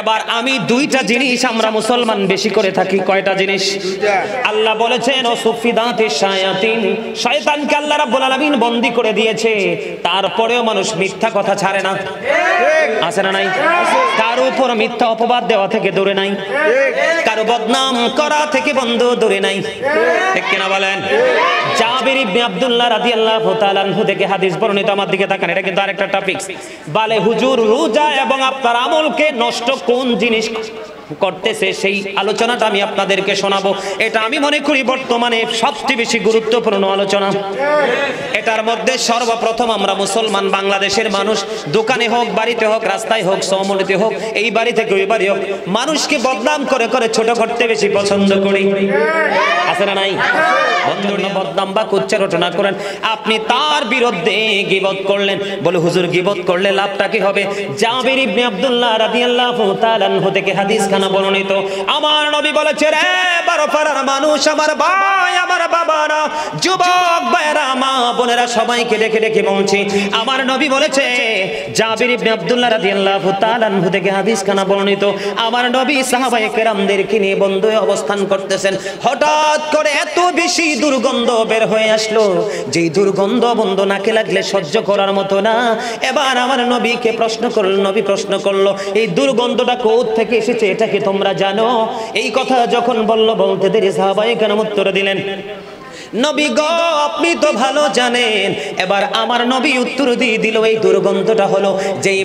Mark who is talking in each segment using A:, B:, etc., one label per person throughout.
A: এবার আমি দুইটা জিনিস আমরা মুসলমান বেশি করে থাকি। কয়টা জিনিস? আল্লাহ বলেছেন ও সুফিদাতিশ শায়াতিন, শয়তানকে আল্লাহ রাব্বুল আলামিন বন্দী করে দিয়েছে, তারপরেও মানুষ মিথ্যা কথা ছাড়ে না। আছে না নাই? কারো উপর মিথ্যা অপবাদ দেওয়া থেকে দূরে নাই, কারো বদনাম করা থেকে বন্ধু দূরে নাই, ঠিক কিনা বলেন? জাবির ইবনে আব্দুল্লাহ রাদিয়াল্লাহু তাআলা আনহু থেকে হাদিস বর্ণিত, আমার দিকে তাকান, এটা কিন্তু আরেকটা টপিক। বলে হুজুর রোজা এবং আপনার আমলকে নষ্ট কোন জিনিস করতেছে সেই আলোচনাটা আমি আপনাদেরকে শোনাবো। এটা আমি মনে করি বর্তমানে সবচেয়ে বেশি গুরুত্বপূর্ণ আলোচনা। এটার মধ্যে সর্বপ্রথম আমরা মুসলমান বাংলাদেশের মানুষ দোকানে হোক, বাড়িতে হোক, রাস্তায় হোক, সমলিতে হোক, এই বাড়ি থেকে ওই বাড়ি হোক, মানুষকে বদনাম করে করে ছোট করতে বেশি পছন্দ করি। আছে না নাই? বন্ধুর বদনাম বা কুচ্চা রচনা করেন, আপনি তার বিরুদ্ধে গীবত করলেন, বলে হুজুর গীবত করলে লাভটা কি হবে? জাবির ইবনে আব্দুল্লাহ রাদিয়াল্লাহু তাআলা আনহু থেকে হাদিস খানা বর্ণিত, আমার নবী বলেছে রে বারো পাড়ার মানুষ, আমার ভাই, আমার বাবারা, যুবক ভাইরা, মা বোনেরা, সবাইকে ডেকে ডেকে বলছি, আমার নবী বলেছে, জাবির ইবনে আব্দুল্লাহ রাদিয়াল্লাহু তাআলা আনহু থেকে হাদিস খানা বর্ণিত, আমার নবী সাহাবায়ে কেরামদেরকে নিয়ে বন্ধু অবস্থান করতেছেন, হঠাৎ করে এত বেশি দুর্গন্ধ বের হয়ে আসলো, যেই দুর্গন্ধ বন্ধু নাকে লাগলে সহ্য করার মতো না। এবার আমার নবীকে প্রশ্ন করলো, নবী প্রশ্ন করলো, এই দুর্গন্ধটা কোথা থেকে এসেছে, এটা কি তোমরা জানো? এই কথা যখন বলল, বলতে দেরি সাহাবায়ে কেরাম উত্তর দিলেন, নবী গো আপনি তো ভালো জানেন। এবার আমার নবী উত্তর দিয়ে দিল, এই দুর্গন্ধটা হলো যেই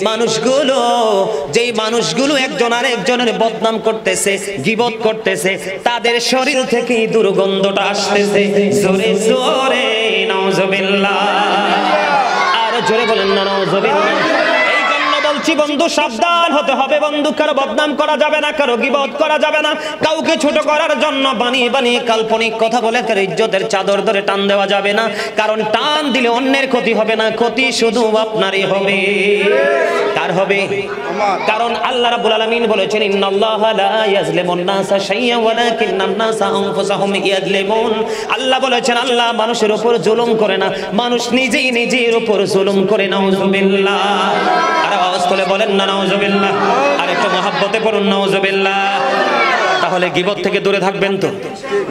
A: মানুষগুলো একজন আরেকজনের বদনাম করতেছে, গীবত করতেছে, তাদের শরীর থেকে এই দুর্গন্ধটা আসতেছে। জোরে জোরে নাউজুবিল্লাহ, আর জোরে বলেন না নাউজুবিল্লাহ। বন্ধু সাবধান হতে হবে বন্ধু, কারো বদনাম করা যাবে না, কারো গীবত করা যাবে না, কাউকে ছোট করার জন্য বানিয়ে বানিয়ে কাল্পনিক কথা বলে কারো ইজ্জতের চাদর ধরে টান দেওয়া যাবে না, কারণ টান দিলে অন্যের ক্ষতি হবে না, ক্ষতি শুধু আপনারই হবে। কার হবে? কারণ আল্লাহ রাব্বুল আলামিন বলেছেন, ইন্নাল্লাহা লা ইয়াজলিমুন নাসা শাইয়্যান ওয়ালাকিন্নান নাসা আনফুসাহুম ইয়াজলিমুন। আল্লাহ বলেছেন আল্লাহ মানুষের উপর জুলুম করে না, মানুষ নিজেই নিজের উপর জুলুম করে। নাউজুবিল্লাহ। আর আওয়াজ তুলে বলেন না নাউজুবিল্লাহ, আর একটু মহব্বতে পড়ুন নাউজুবিল্লাহ। তাহলে গীবত থেকে দূরে থাকবেন তো।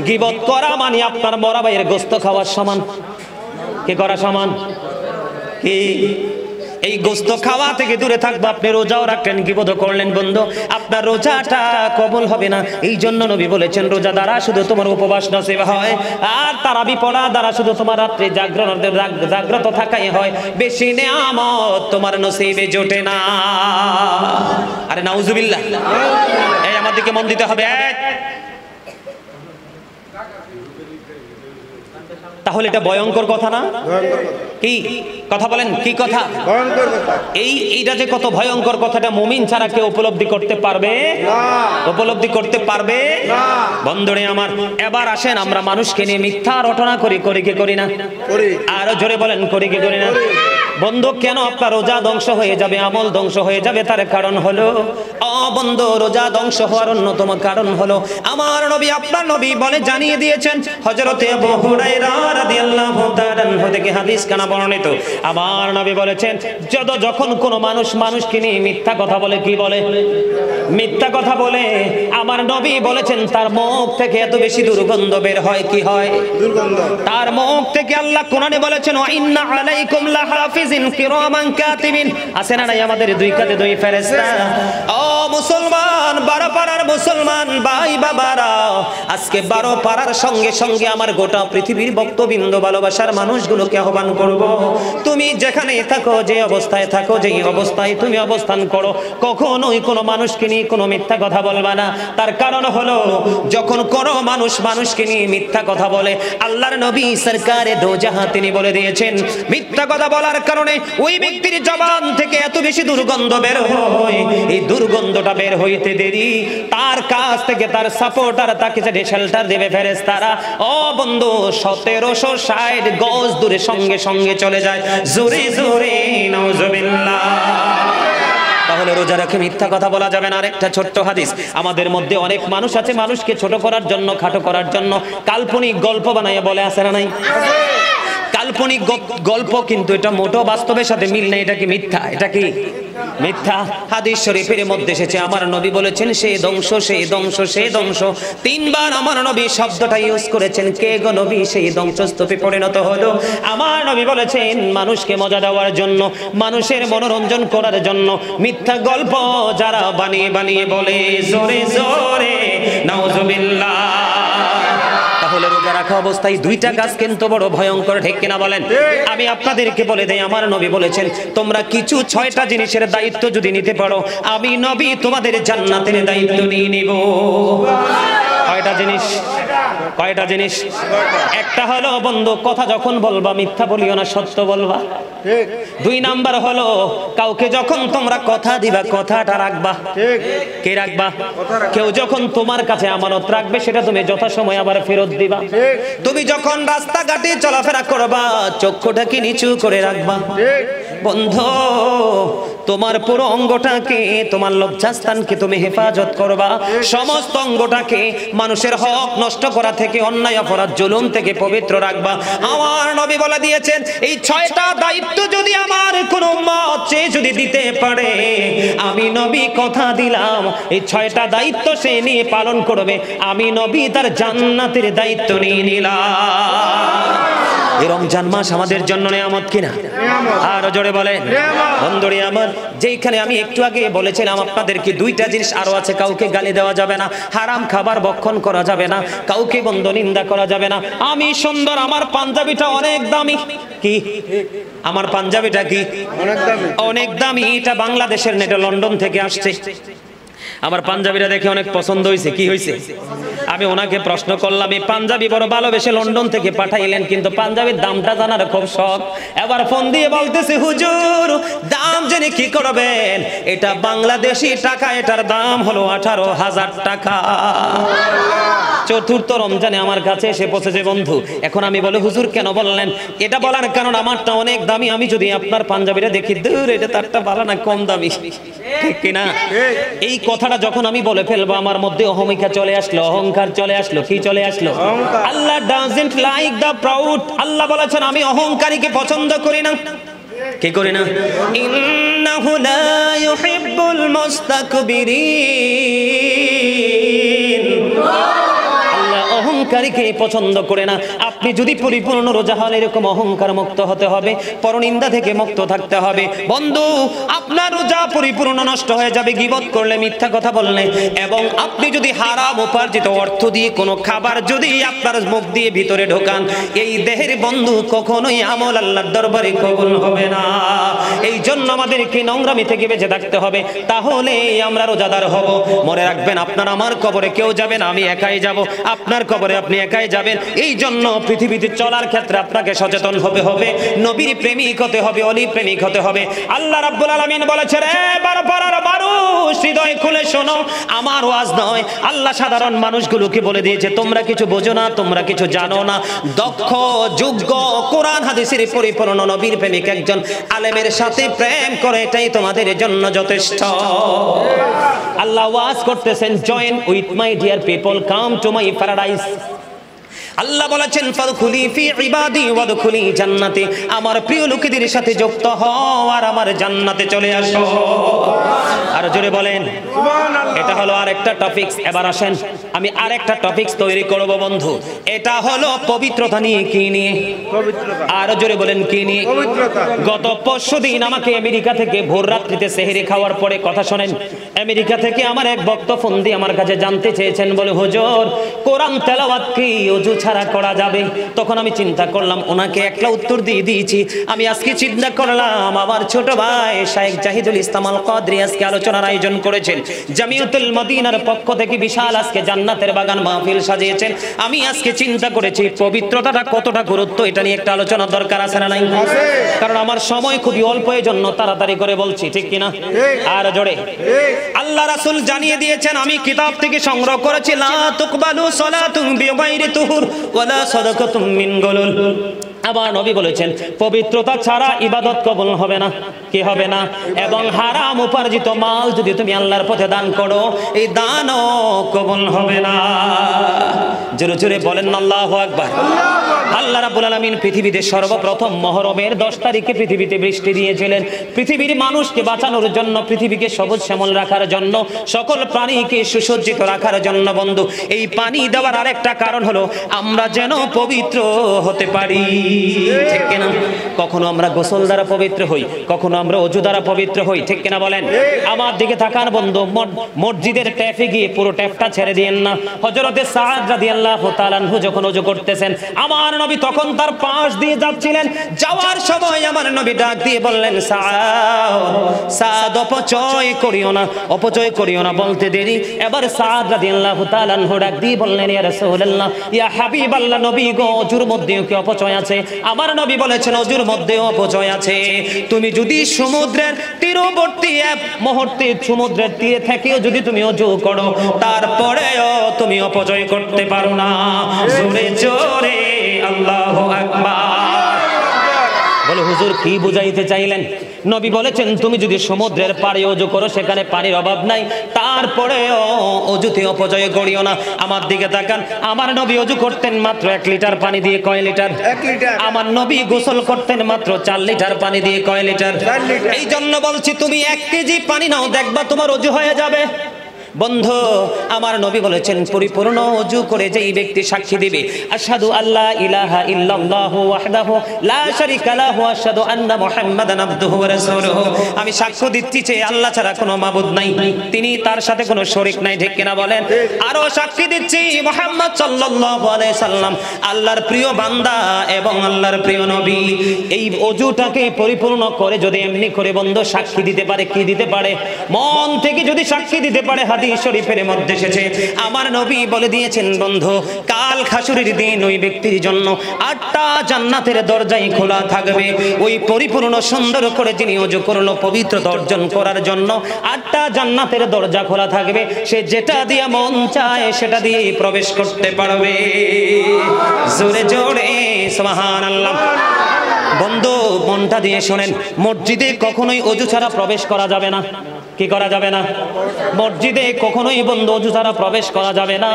A: গীবত করা মানে আপনার মরা ভাইয়ের গোশত খাওয়ার সমান। কি করা সমান? কি? এই গোশত খাওয়া থেকে দূরে থাকবো। আপনি রোজাও রাখলেন, গীবত করলেন বন্ধু, আপনার রোজাটা কবুল হবে না। এই জন্য নবী বলেছেন, রোজা দ্বারা শুধু তোমার উপবাস নসিব হয়, আর তারাবি পড়া দ্বারা শুধু তোমার রাত্রে জাগ্রত থাকাই হয়, বেশি নেয়ামত তোমার নসিবে জোটে না। আরে নাউজুবিল্লাহ। এই আমার দিকে মন দিতে হবে। তাহলে এটা ভয়ঙ্কর কথা না? কি কথা বলেন? কি কথা? এইটা যে কত ভয়ঙ্কর কথাটা মুমিন ছাড়া কেউ উপলব্ধি করতে পারবে না, উপলব্ধি করতে পারবে না। বন্ধুরে আমার, এবার আসেন আমরা মানুষকে নিয়ে মিথ্যা রটনা করি কি করি না? আরো জোরে বলেন, করি কি করি না? বন্ধু কেন আপনার রোজা ধ্বংস হয়ে যাবে, আমল ধ্বংস হয়ে যাবে? তার কারণ হলো, বন্ধু রোজা ধ্বংস হওয়ার অন্যতম কারণ হলো, আমার নবী আপনার নবী বলে জানিয়ে দিয়েছেন, হযরতে আবু হুরায়রা রাদিয়াল্লাহু তাআলা আনহু থেকে হাদিস কানা বর্ণিত, আমার নবী বলেছেন, যখন কোনো মানুষকে নিয়ে মিথ্যা কথা বলে, কি বলে? মিথ্যা কথা বলে, আমার নবী বলেছেন তার মুখ থেকে এত বেশি দুর্গন্ধ বের হয়। কি হয়? দুর্গন্ধ। তার মুখ থেকে আল্লাহ কোরআনে বলেছেন, ওয়া ইন্না আলাইকুম লাহাফিজিন কিরামান কাতিবিন। আছে না নাই আমাদের দুই কাঁধে দুই ফেরেশতা? ও মুসলমান, বারো পাড়ার মুসলমান ভাই বাবারা, আজকে বারো পাড়ার সঙ্গে সঙ্গে আমার গোটা পৃথিবীর ভক্তবৃন্দ, ভালোবাসার মানুষগুলোকে আহ্বান করব, তুমি যেখানে থাকো, যে অবস্থায় থাকো, যেই অবস্থায় তুমি অবস্থান করো, কখনোই কোনো মানুষকে নিয়ে কোনো মিথ্যা কথা বলবা না। তার কারণ হলো, যখন কোনো মানুষকে নিয়ে মিথ্যা কথা বলে, আল্লাহর নবী সরকারে দো জাহান তিনি বলে দিয়েছেন, মিথ্যা কথা বলার কারণে ওই ব্যক্তির জবান থেকে এত বেশি দুর্গন্ধ বের হয়, এই দুর্গন্ধটা বের হইতে দেরি, তার কাছ থেকে তার সাপোর্টার তাকে যে শেল্টার দেবে ফেরেশতারা, ও বন্ধু 1760 গজ দূরে সঙ্গে সঙ্গে চলে যায়। জোরে জোরে নাউজুবিল্লাহ। তাহলে রোজা রেখে মিথ্যা কথা বলা যাবে না। আরেকটা ছোট্ট হাদিস, আমাদের মধ্যে অনেক মানুষ আছে মানুষকে ছোট করার জন্য, খাটো করার জন্য কাল্পনিক গল্প বানাইয়া বলে, আছে না নাই? কাল্পনিক গল্প, কিন্তু এটা মোটো বাস্তবের সাথে মিল নেই। এটা কি মিথ্যা? এটা কি মিথ্যা? হাদিস শরীফের মধ্যে এসেছে আমার নবী বলেছেন সে ধ্বংস, সে ধ্বংস, সে ধ্বংস। তিনবার আমার নবী শব্দটা ইউজ করেছেন। কে গো নবী সেই ধ্বংসস্তূপে পরিণত হলো? আমার নবী বলেছেন মানুষকে মজা দেওয়ার জন্য, মানুষের মনোরঞ্জন করার জন্য মিথ্যা গল্প যারা বানিয়ে বানিয়ে বলে, জোরে জোরে নাউজুবিল্লাহ। তাহলে রোজা রাখা অবস্থায় দুইটা কাজ কিন্তু বড় ভয়ঙ্কর, ঠিক কিনা বলেন? আমি আপনাদেরকে বলে দেই আমার নবী বলেছেন তোমরা কিছু 6টা জিনিসের দায়িত্ব যদি নিতে পারো, আমি নবী তোমাদের জান্নাতের দায়িত্ব নিয়ে নিব। কয়টা জিনিস? কয়টা জিনিস? একটা হলো বন্ধু, কথা যখন বলবা মিথ্যা বলিও না, সত্য বলবা। 2 নাম্বার হলো কাউকে যখন তোমরা কথা দিবা কথাটা রাখবা। কে রাখবা? কেউ যখন তোমার কাছে আমানত রাখবে সেটা তুমি যথাসময়ে আবার ফেরত দিবা। তুমি যখন রাস্তাঘাটে চলাফেরা করবা চক্ষুটাকে নিচু করে রাখবা। বন্ধু তোমার পুরো অঙ্গটাকে, তোমার লজ্জাস্থানকে তুমি হেফাজত করবা। সমস্ত অঙ্গটাকে মানুষের হক নষ্ট করা থেকে, অন্যায় অপরাধ জুলুম থেকে পবিত্র রাখবা। আমার নবী বলে দিয়েছেন এই 6টা দায়িত্ব যদি আমার কোন উম্মত চেয়ে যদি দিতে পারে, আমি নবী কথা দিলাম এই 6টা দায়িত্ব সে নিয়ে পালন করবে, আমি নবী তার জান্নাতের দায়িত্ব নিয়ে নিলাম। এই রমজান মাস আমাদের জন্য নিয়ামত কিনা? আর জোরে বলেন বন্ধুরে আমার। যেখানে আমি একটু আগে বলেছিলাম আপনাদেরকে 2টা জিনিস আরো আছে। কাউকে গালি দেওয়া যাবে না, হারাম খাবার ভক্ষণ করা যাবে না, কাউকে বন্ধ নিন্দা করা যাবে না। আমি সুন্দর, আমার পাঞ্জাবিটা অনেক দামি। কি আমার পাঞ্জাবিটা কি অনেক দামি? এটা বাংলাদেশের নেটে লন্ডন থেকে আসছে। আমার পাঞ্জাবিটা দেখে অনেক পছন্দ হয়েছে। কি হয়েছে? আমি ওনাকে প্রশ্ন করলাম এই পাঞ্জাবি বড় ভালোবেসে লন্ডন থেকে পাঠাইলেন, কিন্তু পাঞ্জাবির দামটা জানার খুব শখ। এবার ফোন দিয়ে বলতেছে হুজুর দাম জেনে কি করবেন? এটা বাংলাদেশি টাকা, এটার দাম হলো 18,000 টাকা। চতুর্থ রমজানে আমার কাছে এসে পৌঁছেছে বন্ধু। এখন আমি বলে হুজুর কেন বললেন? এটা বলার কারণ আমারটা অনেক দামি, আমি যদি আপনার পাঞ্জাবিটা দেখি দূর এটা তারটা ভালো না, কম দামি, ঠিক কিনা? এই কথাটা যখন আমি বলে ফেলবো আমার মধ্যে অহমিকা চলে আসলো, অহংকার চলে আসলো। কি চলে আসলো? আল্লাহ ডাজন্ট লাইক দ্য প্রাউড। আল্লাহ বলেছেন আমি অহংকারীকে পছন্দ করি না। কি করি না? ইন্নাহু লা ইউহিব্বুল মুস্তাকবিরিন। অহংকারীকে পছন্দ করে না। আপনি যদি পরিপূর্ণ রোজা হন এরকম অহংকার মুক্ত হতে হবে, পরনিন্দা থেকে মুক্ত থাকতে হবে। বন্ধু আপনার রোজা পরিপূর্ণ নষ্ট হয়ে যাবে গীবত করলে, মিথ্যা কথা বললে, এবং আপনি যদি হারাম উপার্জিত অর্থ দিয়ে কোনো খাবার যদি আপনার মুখ দিয়ে ভিতরে ঢোকান, এই দেহের বন্ধু কখনোই আমল আল্লাহর দরবারে কবুল হবে না। এই জন্য আমাদেরকে নোংরামি থেকে বেঁচে থাকতে হবে, তাহলে আমরা রোজাদার হব। মনে রাখবেন আপনার আমার কবরে কেউ যাবে না, আমি একাই যাব। আপনার কবরে আপনি একাই যাবেন। এই জন্য পৃথিবীতে চলার ক্ষেত্রে আপনাকে সচেতন হতে হবে, নবীর প্রেমিক হতে হবে, অলি প্রেমিক হতে হবে। আল্লাহ রাব্বুল আলামিন বলেছে রে বারবার মানুষ হৃদয় খুলে শোনো, আমার ওয়াজ নয়। আল্লাহ সাধারণ মানুষগুলোকে বলে দিয়েছে তোমরা কিছু বোঝো না, তোমরা কিছু জানো না। দক্ষ যোগ্য কোরআন হাদিসের পরিপূর্ণ নবীর প্রেমিক একজন আলেমের সাথে প্রেম করে, এটাই তোমাদের জন্য যথেষ্ট। আল্লাহ ওয়াজ করতেছেন join with my dear people, come to my paradise. Allah বলেছেন ফাদখুলি ফি ইবাদি ওয়াদখুলি জান্নাতি, আমার প্রিয় লোকেদের সাথে যুক্ত হও আর আমার জান্নাতে চলে আসো। আর জোরে বলেন সুবহানাল্লাহ। এটা হলো আরেকটা টপিকস। এবার আসেন আমি আরেকটা টপিকস তৈরি করব বন্ধু। এটা হলো পবিত্রতা নিয়ে। কি নিয়ে? পবিত্রতা। আর জোরে বলেন কি নিয়ে? পবিত্রতা। গত পরশুদিন আমাকে আমেরিকা থেকে ভোর রাত্রিতে সেহরি খাওয়ার পরে, কথা শোনেন, আমেরিকা থেকে আমার এক ভক্ত ফোন দিয়ে আমার কাছে জানতে চেয়েছেন, বলে হুজুর কোরআন তেলাওয়াত কি ওযু ছাড়া করা যাবে? তখন আমি চিন্তা করলাম ওনাকে একটা উত্তর দিয়ে দিয়েছি। আমি আজকে চিন্তা করলাম আমার ছোট ভাই শাইখ জাহিদুল ইসলাম আল কদরি আজকে আলোচনার আয়োজন করেছেন, জামিয়াতুল মদিনার পক্ষ থেকে বিশাল আজকে জান্নাতের বাগান মাহফিল সাজিয়েছেন। আমি আজকে চিন্তা করেছি পবিত্রতাটা কতটা গুরুত্ব, এটা নিয়ে একটা আলোচনা দরকার আছে না নাই? কারণ আমার সময় খুবই অল্প, এই জন্য তাড়াতাড়ি করে বলছি, ঠিক কিনা? আর জোরে আল্লাহ রাসূল জানিয়ে দিয়েছেন, আমি কিতাব থেকে সংগ্রহ করেছি, লা তুকবালু সালাতুন বিগাইরি তুহুর ওয়ালা সাদাকাতুম মিন গুলুল। আবার নবী বলেছেন পবিত্রতা ছাড়া ইবাদত কবুল হবে না। কি হবে না? এবং হারাম উপার্জিত মাল যদি তুমি আল্লাহর পথে দান করো, এই দানও কবুল হবে না। জোরে জোরে বলেন আল্লাহু আকবার। আল্লাহ রাব্বুল আলামিন পৃথিবীতে সর্বপ্রথম মুহররমের 10 তারিখে পৃথিবীতে বৃষ্টি দিয়েছিলেন পৃথিবীর মানুষকে বাঁচানোর জন্য, পৃথিবীকে সবুজ শ্যামল রাখার জন্য, সকল প্রাণীকে সুসজ্জিত রাখার জন্য। বন্ধু, এই পানি দেওয়ার আরেকটা কারণ হলো আমরা যেন পবিত্র হতে পারি, ঠিক কিনা? কখনো আমরা গোসল দ্বারা পবিত্র হই, কখনো আমরা ওযু দ্বারা পবিত্র হই, ঠিক কিনা বলেন? আমার দিকে তাকান বন্ধু, মসজিদের ট্যাপে গিয়ে পুরো ট্যাপটা ছেড়ে দিয়েন না। হযরতে সাদ রাদিয়াল্লাহু তাআলা আনহু যখন ওযু করতেছেন, আমার নবী তখন তার পাশ দিয়ে যাচ্ছিলেন। যাওয়ার সময় আমার নবী ডাক দিয়ে বললেন, সাদ অপচয় করিও না, অপচয় করিও না। বলতে দেরি এবার সাদ রাদিয়াল্লাহু তাআলা আনহু ডাক দিয়ে বললেন, ইয়া রাসূলুল্লাহ, ইয়া হাবিবাল্লাহ, নবী গো, ওযুর মধ্যেও কি অপচয় আছে? আমার নবী বলেছেন, ওযুর মধ্যেও অপচয় আছে। তুমি যদি সমুদ্রের তীরবর্তী এক মুহূর্তে সমুদ্রের তীরে থেকেও যদি তুমি ওযু করো, তারপরেও তুমি অপচয় করতে পারো না। জোরে জোরে আল্লাহু আকবার। বলে হুজুর কি বুঝাইতে চাইলেন? নবী বলেছেন, তুমি যদি সমুদ্রের পাড়ে ওযু করো, সেখানে পানির অভাব নাই, তারপরেও ওযুতে অপচয় করিও না। আমার দিকে তাকান, আমার নবী ওযু করতেন মাত্র 1 লিটার পানি দিয়ে। কয় লিটার? 1 লিটার। আমার নবী গোসল করতেন মাত্র 4 লিটার পানি দিয়ে। কয় লিটার? 4 লিটার। এই জন্য বলছি, তুমি 1 কেজি পানি নাও, দেখবা তোমার ওযু হয়ে যাবে। বন্ধু, আমার নবী বলেছেন, পরিপূর্ণ ওযু করে যেই ব্যক্তি সাক্ষী দিবে, আশহাদু আল্লা ইলাহা ইল্লাল্লাহু ওয়াহদাহু লা শারীকা লাহু আশহাদু আন্না মুহাম্মাদান আবদুহু ওয়া রাসূলুহু, আমি সাক্ষ্য দিচ্ছি যে আল্লাহ ছাড়া কোনো মাবুদ নাই, তিনি তার সাথে কোনো শরীক নাই, ঠিক কিনা বলেন? আরো সাক্ষী দিচ্ছি মুহাম্মদ সাল্লাল্লাহু আলাইহি সাল্লাম আল্লাহর প্রিয় বান্দা এবং আল্লাহর প্রিয় নবী। এই ওযুটাকে পরিপূর্ণ করে যদি এমনি করে বন্ধু সাক্ষী দিতে পারে, কি দিতে পারে? মন থেকে যদি সাক্ষী দিতে পারে, হাদিস শরীফের মধ্যে এসেছে, আমার নবী বলে দিয়েছেন বন্ধু, কাল হাসরের দিন ওই ব্যক্তির জন্য 8টা জান্নাতের দরজাই খোলা থাকবে। ওই পরিপূর্ণ সুন্দর করে যিনি ওযু করলো পবিত্রতা অর্জন করার জন্য 8টা জান্নাতের দরজা খোলা থাকবে। সে যেটা দিয়ে মন চায় সেটা দিয়ে প্রবেশ করতে পারবে। জোরে জোরে সুবহানাল্লাহ। বন্ধু, মনটা দিয়ে শোনেন, মসজিদে কখনোই ওযু ছাড়া প্রবেশ করা যাবে না। কি করা যাবে না? মসজিদে কখনোই বন্ধু ওযু ছাড়া প্রবেশ করা যাবে না।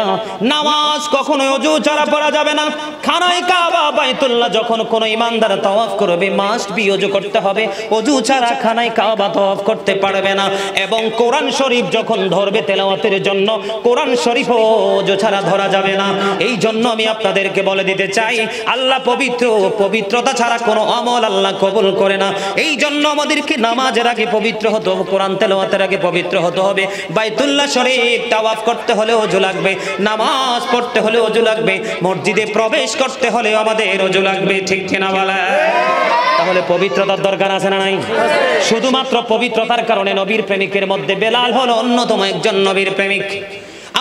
A: নামাজ কখনোই ওযু ছাড়া পড়া যাবে না। খানায় কাবা বাইতুল্লাহ যখন কোন ইমানদার তাওয়াফ করবে, মাস্ট বি ওযু করতে হবে। ওযু ছাড়া খানায় কাবা তাওয়াফ করতে পারবে না। এবং কোরআন শরীফ যখন ধরবে তেলাওয়াতের জন্য, কোরআন শরীফও ওযু ছাড়া ধরা যাবে না। এই জন্য আমি আপনাদেরকে বলে দিতে চাই, আল্লাহ পবিত্র, পবিত্রতা ছাড়া কোনো আমল আল্লাহ কবুল করে না। এই জন্য আমাদেরকে নামাজের আগে পবিত্র হতে হবে, কোরআন তেলাওয়াতের আগে পবিত্র হতে হবে। বাইতুল্লাহ শরীফ তাওয়াফ করতে হলে ওযু লাগবে, নামাজ পড়তে হলে ওযু লাগবে, মসজিদে প্রবেশ করতে হলে আমাদের ওযু লাগবে, ঠিক কিনা বলেন? তাহলে পবিত্রতার দরকার আছে না নাই? শুধুমাত্র পবিত্রতার কারণে নবীর প্রেমিকের মধ্যে বেলাল হলো অন্যতম একজন নবীর প্রেমিক।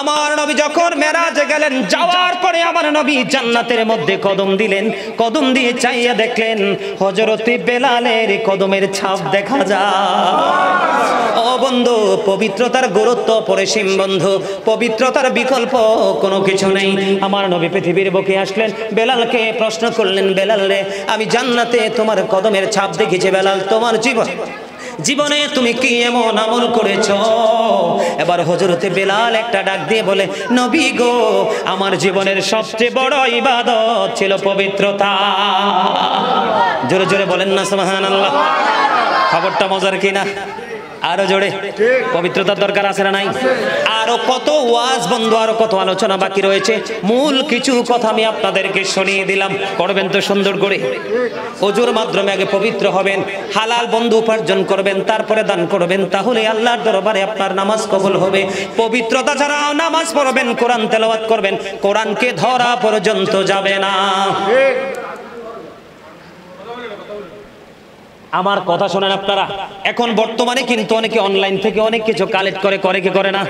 A: আমার নবী যখন মেরাজে গেলেন, যাওয়ার পরে আমার নবী জান্নাতের মধ্যে কদম দিলেন, কদম দিয়ে চাইয়া দেখলেন হযরতে বেলালের কদমের ছাপ দেখা যায়। ও বন্ধু, পবিত্রতার গুরুত্ব অপরিসীম বন্ধু, পবিত্রতার বিকল্প কোনো কিছু নেই। আমার নবী পৃথিবীর বুকে আসলেন, বেলালকে প্রশ্ন করলেন, বেলাল রে, আমি জান্নাতে তোমার কদমের ছাপ দেখেছি, বেলাল তোমার জীবনে তুমি কি এমন আমল করেছো? এবার হযরতে বেলাল একটা ডাক দিয়ে বলে, নবী গো, আমার জীবনের সবচেয়ে বড় ইবাদত ছিল পবিত্রতা। জোরে জোরে বলেন না সুবহানাল্লাহ। খবরটা মজার কিনা? আরো জোরে। পবিত্রতার দরকার আছে না নাই? আরো কত ওয়াজ বন্ধু, আরো কত আলোচনা বাকি রয়েছে। মূল কিছু কথা আমি আপনাদেরকে শুনিয়ে দিলাম, করবেন তো সুন্দর করে। ওযুর মাধ্যমে আগে পবিত্র হবেন, হালাল বন্ধু উপার্জন করবেন, তারপরে দান করবেন, তাহলে আল্লাহর দরবারে আপনার নামাজ কবুল হবে। পবিত্রতা ছাড়া নামাজ পড়বেন, কোরআন তেলাওয়াত করবেন, কোরআনকে ধরা পর্যন্ত যাবে না। আমার কথা শোনেন আপনারা। এখন বর্তমানে কিন্তু অনেকে অনলাইন থেকে অনেক কিছু কালেক্ট করে কি করে না?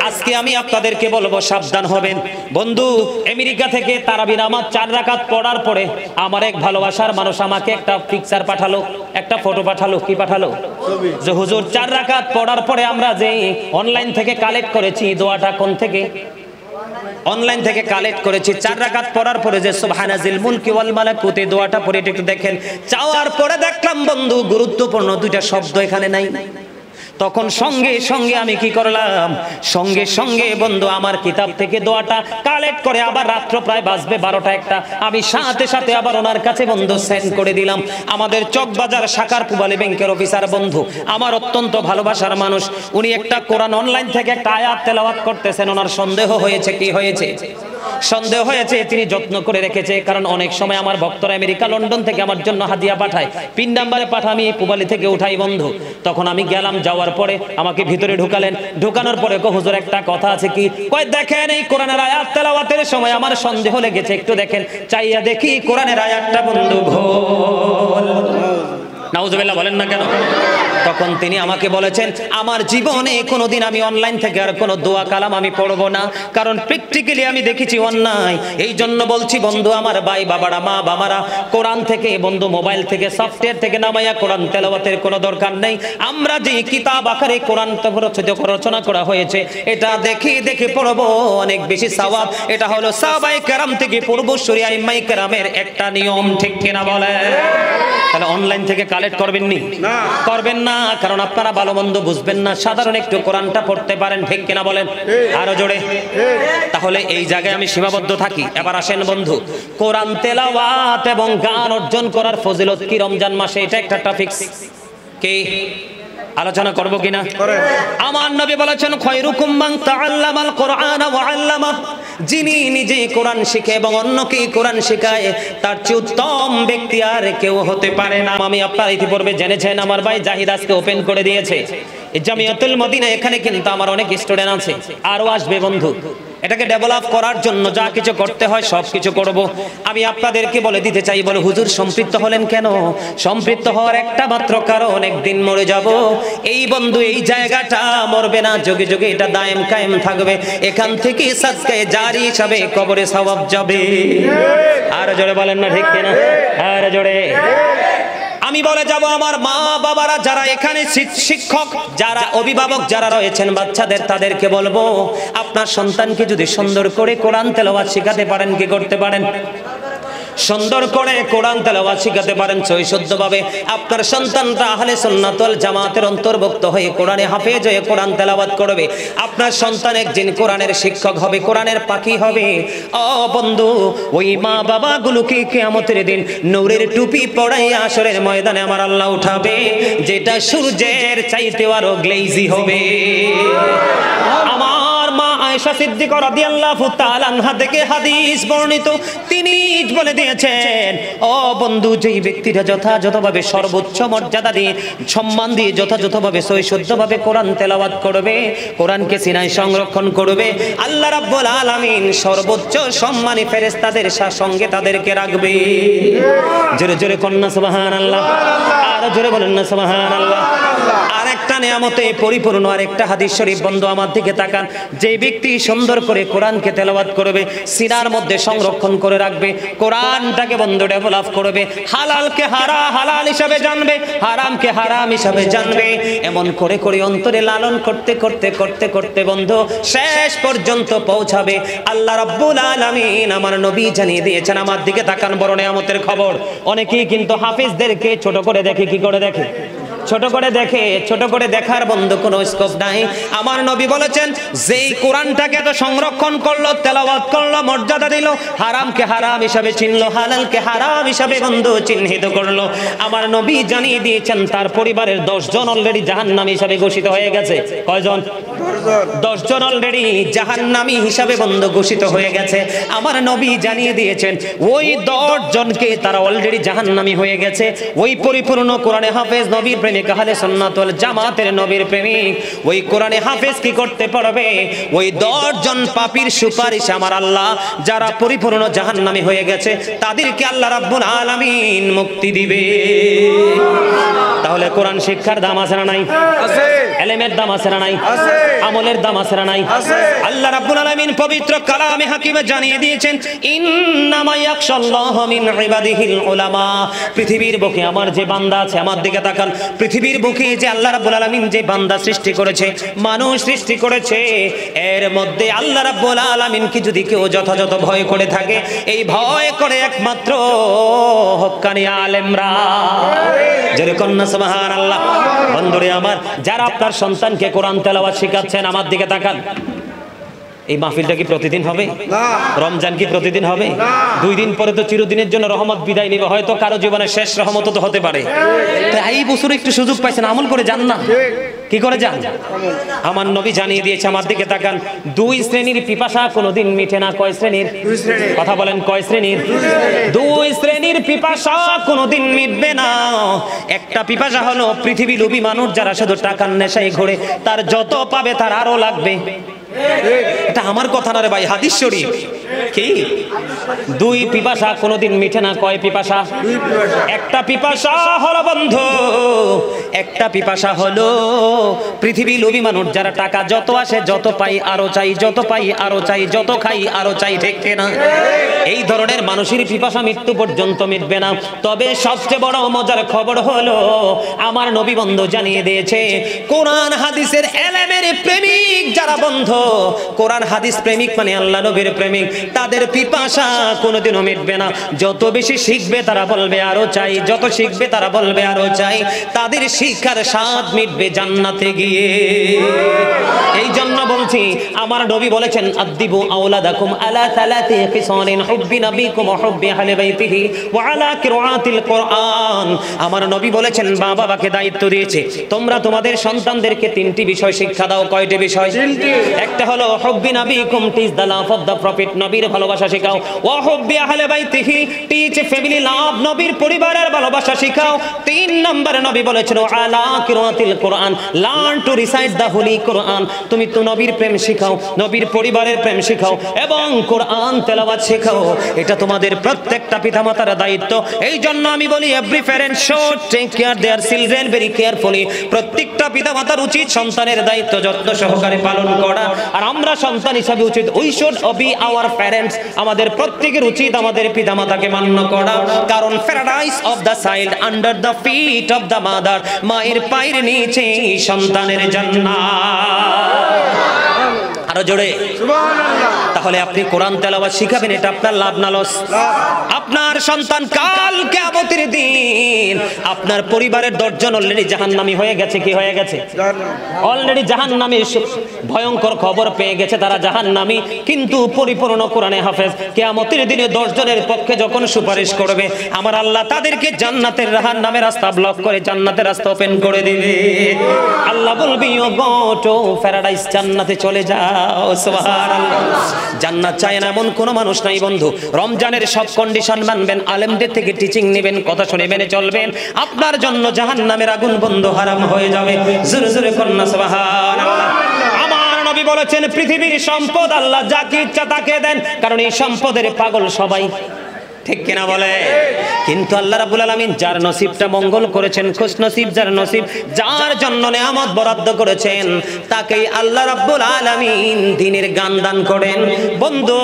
A: আজকে আমি আপনাদেরকে বলবো, সাবধান হবেন বন্ধু। আমেরিকা থেকে তারাবি নামাজ 4 রাকাত পড়ার পরে আমার এক ভালোবাসার মানুষ আমাকে একটা পিকচার পাঠালো, একটা ফটো পাঠালো। কি পাঠালো? যে হুজুর 4 রাকাত পড়ার পরে আমরা যে অনলাইন থেকে কালেক্ট করেছি দোয়াটা, কোন থেকে? অনলাইন থেকে কালেক্ট করেছি। 4 রাকাত পড়ার পরে যে সুবহানাজিল মুলকি ওয়াল মালাকুতি দোয়াটা পড়ে একটু দেখেন। চাওয়ার পরে দেখলাম বন্ধু, গুরুত্বপূর্ণ 2টা শব্দ এখানে নাই। তখন সঙ্গে সঙ্গে আমি কি করলাম, সঙ্গে সঙ্গে বন্ধু আমার কিতাব থেকে দোয়াটা কালেক্ট করে আবার রাত্র প্রায় বাজবে 12টা 1টা, আমি সাথে সাথে আবার ওনার কাছে বন্ধু সেন্ড করে দিলাম। আমাদের চকবাজার শাখার পুবালী ব্যাংকের অফিসার বন্ধু, আমার অত্যন্ত ভালোবাসার মানুষ, উনি একটা কোরআন অনলাইন থেকে একটা আয়াত তেলাওয়াত করতেছেন। ওনার সন্দেহ হয়েছে, কি হয়েছে? সন্দেহ হয়েছে। তিনি যত্ন করে রেখেছে, কারণ অনেক সময় আমার ভক্তরা আমেরিকা লন্ডন থেকে আমার জন্য হাদিয়া পাঠায়, পিন নাম্বারে পাঠায়, আমি পুবালি থেকে উঠাই বন্ধু। তখন আমি গেলাম, যাওয়ার পরে আমাকে ভিতরে ঢুকালেন, ঢুকানোর পরে হুজুর একটা কথা আছে কি, কয় দেখেন এই কোরআনের আয়াত তেলাওয়াতের সময় আমার সন্দেহ লেগেছে, একটু দেখেন। চাইয়া দেখি কোরআনের আয়াতটা বন্ধু ভুল। নাউজুবিল্লাহ বলেন না কেন? তখন তিনি আমাকে বলেছেন, আমার জীবনে কোনোদিন আমি অনলাইন থেকে আর কোনো দোয়া কালাম আমি পড়বো না, কারণ প্র্যাকটিক্যালি আমি দেখেছি অন্যায়। এই জন্য বলছি বন্ধু আমার ভাই বাবারা, মা বাবারা, কোরআন থেকে বন্ধু মোবাইল থেকে সফটওয়্যার থেকে নামাইয়া কোরআন তেলাওয়াতের কোনো দরকার নেই। আমরা যে কিতাব আকারে কোরআন রচনা করা হয়েছে, এটা দেখে দেখে পড়বো, অনেক বেশি সওয়াব। এটা হলো সাহাবায়ে কেরাম থেকে পূর্বসূরি আইম্মায়ে কেরামের একটা নিয়ম, ঠিক কিনা বলে? তাহলে অনলাইন থেকে কালেক্ট করবেন না, করবেন না, কারণ আপনারা ভালো মন্দ বুঝবেন না, সাধারণ একটু কোরআনটা পড়তে পারেন, ঠিক কিনা বলেন? আরো জোরে। তাহলে এই জায়গায় আমি সীমাবদ্ধ থাকি। এবার আসেন বন্ধু, কোরআন তেলাওয়াত এবং গান অর্জন করার ফজিলত কি রমজান মাসে, এটা একটা টপিক, কি আলোচনা করব কিনা? আমার নবী বলেছেন, খায়রুকুম মান তাআল্লামাল কুরআন ওয়া আল্লামা, যিনি নিজে কোরআন শিখে এবং অন্যকে কোরআন শেখায়, তার চেয়ে উত্তম ব্যক্তি আর কেউ হতে পারে না। আমি আপনারা ইতিপূর্বে জেনেছেন, আমার ভাই জাহিদ আজকে ওপেন করে দিয়েছে জামিয়াতুল মদিনা। এখানে কিন্তু আমার অনেক স্টুডেন্ট আছে, আরো আসবে বন্ধু। এটাকে ডেভেলপ করার জন্য যা কিছু করতে হয় সব কিছু করব। আমি আপনাদেরকে বলে দিতে চাই, বলে হুজুর সম্পৃক্ত হলেন কেন? সম্পৃক্ত হওয়ার একটা মাত্র কারণ, একদিন মরে যাব। এই বন্ধু এই জায়গাটা মরবে না, যুগে যুগে এটা দায়েম কায়েম থাকবে। এখান থেকে সাদকায়ে জারি হিসাবে কবরে সওয়াব যাবে। আর জোরে বলেন না, ঠিক কিনা? আর জোরে। আমি বলে যাব, আমার মা বাবারা যারা এখানে শিক্ষক, যারা অভিভাবক যারা রয়েছেন বাচ্চাদের, তাদেরকে বলবো, আপনার সন্তানকে যদি সুন্দর করে কোরআন তেলাওয়াত শেখাতে পারেন, কি করতে পারেন? সুন্দর করে কোরআন তেলাওয়াত শিখাতে পারেন সৈশুদ্ধভাবে, আপনার সন্তানটা আহলে সুন্নাত ওয়াল জামাতের অন্তর্ভুক্ত হয়ে কোরআনে হাফেজ হয়ে কোরআন তেলাওয়াত করবে। আপনার সন্তান একদিন কোরআনের শিক্ষক হবে, কোরআনের পাখি হবে। ও বন্ধু, ওই মা বাবাগুলোকে কিয়ামতের দিন নূরের টুপি পরাইয়া হাশরের ময়দানে আমার আল্লাহ উঠাবে, যেটা সূর্যের চাইতে আরো গ্লেজি হবে। আমার মা আয়েশা সিদ্দিকা রাদিয়াল্লাহু তাআলা আনহা থেকে হাদিস বর্ণিত, তিনি বলে দিয়েছেন, ও বন্ধু, যেই ব্যক্তিরা যথাযথভাবে সর্বোচ্চ মর্যাদা দিয়ে সম্মান দিয়ে যথাযথভাবে সৈশুদ্ধভাবে কোরআন তেলাওয়াত করবে, কোরআনকে সিনায় সংরক্ষণ করবে, আল্লাহ রাব্বুল আলামিন সর্বোচ্চ সম্মানী ফেরেশতাদের সঙ্গে তাদেরকে রাখবে। জোরে জোরে কন্যা সুবহানাল্লাহ, আর জোরে বলেন না সুবহানাল্লাহ। আরেকটা নিয়ামতে পরিপূর্ণ আরেকটা হাদিস শরীফ বন্ধু আমার দিকে তাকান, যে ব্যক্তি সুন্দর করে কোরআনকে তেলাওয়াত করবে, সিনার মধ্যে সংরক্ষণ করে রাখবে, কোরআনটাকে বন্ধু ডেভেলপ করবে, হালালকে হালাল হিসাবে জানবে, হারামকে হারাম হিসাবে জানবে, এমন করে করে অন্তরে লালন করতে করতে করতে করতে বন্ধু শেষ পর্যন্ত পৌঁছাবে। আল্লাহ রাব্বুল আলামিন আমার নবী জানিয়ে দিয়েছেন, আমার দিকে তাকান, বড় নিয়ামতের খবর। অনেকেই কিন্তু হাফেজদেরকে ছোট করে দেখে, কি করে দেখে? ছোট করে দেখে। ছোট করে দেখার বন্ধু কোনো স্কোপ নাই। আমার নবী বলেছেন, যেই কোরআনটাকে এত সংরক্ষণ করলো, তেলাওয়াত করলো, মর্যাদা দিল, হারামকে হারাম হিসাবে চিনলো, হালালকে হারাম হিসাবে বন্ধু চিহ্নিত করলো, আমার নবী জানিয়ে দিয়েছেন তার পরিবারের 10 জন অলরেডি জাহান্নামী হিসাবে ঘোষিত হয়ে গেছে। কয়জন? 10 জন অলরেডি জাহান্নামী হিসাবে বন্ধু ঘোষিত হয়ে গেছে। আমার নবী জানিয়ে দিয়েছেন, ওই 10 জনকে তারা অলরেডি জাহান্নামী হয়ে গেছে। ওই পরিপূর্ণ কোরআনে হাফেজ নবীর প্রেমিক আহলে সুন্নাত ওয়াল জামাতের নবীর প্রেমিক, ওই কোরআনে হাফেজ কি করতে পারবে? ওই 10 জন পাপীর সুপারিশ আমার আল্লাহ, যারা পরিপূর্ণ জাহান্নামী হয়ে গেছে, তাদেরকে আল্লাহ রাব্বুল আলামিন মুক্তি দিবে। তাহলে কোরআন শিক্ষার দাম আছে না নাই? আছে। ইলমের দাম আছে না নাই? আছে। আমলের দাম আছে না নাই? আল্লাহ রাব্বুল আলামিন পবিত্র কালামে হাকিমে জানিয়ে দিয়েছেন, ইন্নামা ইয়াখশাল্লাহু মিন ইবাদিহিল উলামা। পৃথিবীর বুকে আমার যে বান্দা আছে, আমার দিকে তাকান, পৃথিবীর বুকে যে আল্লাহ রাব্বুল আলামিন যে বান্দা সৃষ্টি করেছে, মানুষ সৃষ্টি করেছে, এর মধ্যে আল্লাহ রাব্বুল আলামিন কি যদি কেউ যথাযথ ভয় করে থাকে, এই ভয় করে একমাত্র হক্কানি আলেমরা। যেরকম না সুবহানাল্লাহ। বন্ধুরে আমার, যারা আপনার সন্তানকে কোরআন তেলাওয়াত শেখাচ্ছেন, আমার দিকে তাকান। এই মাহফিলটা কি প্রতিদিন হবে? রমজান কি প্রতিদিন হবে? 2 দিন পরে তো চিরদিনের জন্য রহমত বিদায় নিবে, হয়তো কারো জীবনের শেষ রহমত তো হতে পারে। তো এই বছর একটু সুযোগ পাইছেন, আমল করে যান না। কি করে যান? আমার নবী জানিয়ে দিয়েছে, আমার দিকে তাকান, 2 শ্রেণীর পিপাসা কোনোদিন মিটে না। কয় শ্রেণীর? কথা বলেন, কয় শ্রেণীর? 2 শ্রেণীর পিপাসা কোনোদিন মিটবে না। একটা পিপাসা হলো পৃথিবী লোভী মানুষ, যারা শুধু টাকার নেশায় ঘোরে, তার যত পাবে তার আরো লাগবে। এটা আমার কথা না রে ভাই, হাদিস শরীফ। কি? 2 পিপাসা কোনোদিন মিটে না। কয় পিপাসা? একটা পিপাসা হলো বন্ধু, একটা পিপাসা হলো পৃথিবী লোভী মানুষ, যারা টাকা যত আসে যত পাই আরো চাই, যত পাই আরো চাই, যত খাই আরো চাই, ঠিক না? এই ধরনের মানুষের পিপাসা মৃত্যু পর্যন্ত মিটবে না। তবে সবচেয়ে বড় মজার খবর হলো, আমার নবী বন্ধু জানিয়ে দিয়েছে, কোরআন হাদিসের এলেমের প্রেমিক যারা বন্ধু, কোরআন হাদিস প্রেমিক মানে আল্লাহ নবীর প্রেমিক, তাদের পিপাসা কোনোদিনও মিটবে না। যত বেশি শিখবে তারা বলবে আরো চাই, যত শিখবে তারা বলবে আরো চাই। তাদের শিক্ষার স্বাদ মিটবে জান্নাতে গিয়ে। এই জন্য বলছি, আমার নবী বলেছেন, আদিবু আওলাদাকুম আলা সালাতি খিসালিন, হুব্বি নবিকুম ওয়া হুব্বি আহলি বাইতিহি ওয়া আলা কিরাআতিল কোরআন। আমার নবী বলেছেন, মা বাবাকে দায়িত্ব দিয়েছে, তোমরা তোমাদের সন্তানদেরকে 3টি বিষয় শিক্ষা দাও। কয়টি বিষয়? 3টি। একটা হলো হুব্বি নবিকুম, teach the love of the prophet, নবীর ভালোবাসা শেখাও। ওয়া হুব্বি আহলি বাইতিহি, টিচ ফ্যামিলি লাভ, নবীর পরিবারের ভালোবাসা শেখাও। 3 নম্বরে নবী বলেছেন, আলা কিরাআতিল কোরআন, learn to recite the holy Quran. তুমি তো নবীর প্রেম শেখাও, নবীর পরিবারের প্রেম শেখাও এবং কোরআন তেলাওয়াত শেখাও। এটা তোমাদের প্রত্যেকটা পিতামাতার দায়িত্ব। এই জন্য আমি বলি, every parent should take care their children very carefully. প্রত্যেকটা পিতামাতার উচিত সন্তানের দায়িত্ব যত্ন সহকারে পালন করা। আর আমরা সন্তান হিসাবে উচিত, we should be our parents, আমাদের প্রত্যেকের উচিত আমাদের পিতামাতাকে মান্য করা। কারণ paradise of the child under the feet of the mother, মায়ের পায়ের নিচে সন্তানের জান্নাত। আরো জোরে সুবহানাল্লাহ। তাহলে আপনি কোরআন তেলাওয়াত শিখাবেন, এটা আপনার লাভ না লস? আপনার সন্তান কাল কিয়ামতের দিন আপনার পরিবারের 10 জন অলরেডি জাহান্নামী হয়ে গেছে। কি হয়ে গেছে? অলরেডি জাহান্নামী, ভয়ঙ্কর খবর পেয়ে গেছে, তারা জাহান্নামী, কিন্তু পরিপূর্ণ কোরআনে হাফেজ। কিয়ামতের দিনে 10 জনের পক্ষে যখন সুপারিশ করবে, আমার আল্লাহ তাদেরকে জান্নাতের নামের রাস্তা ব্লক করে জান্নাতের রাস্তা ওপেন করে দিবে। আল্লাহ বলবি, ও গো টু প্যারাডাইস, জান্নাতে চলে যাও। সুবহানাল্লাহ। জান্নাত চায় না এমন কোন মানুষ নাই বন্ধু। রমজানের সব কন্ডিশন মানবেন, আলেমদের থেকে টিচিং নেবেন, কথা শুনে মেনে চলবেন, আপনার জন্য জাহান্নামের আগুন বন্ধ হারাম হয়ে যাবে। জোরে জোরে কন্যা সুবহানাল্লাহ। আমার নবী বলেছেন, পৃথিবীর সম্পদ আল্লাহ যাকে ইচ্ছা তাকে দেন, কারণ এই সম্পদের পাগল সবাই, ঠিক কিনা বলে? কিন্তু আল্লাহ রাব্বুল আলামিন যার নসিবটা মঙ্গল করেছেন, খুশ নসিব যার নসিব, যার জন্য নেয়ামত বরাদ্দ করেছেন, তাকেই আল্লাহ রাব্বুল আলামিন দ্বীনের জ্ঞান দান করেন। বন্ধু,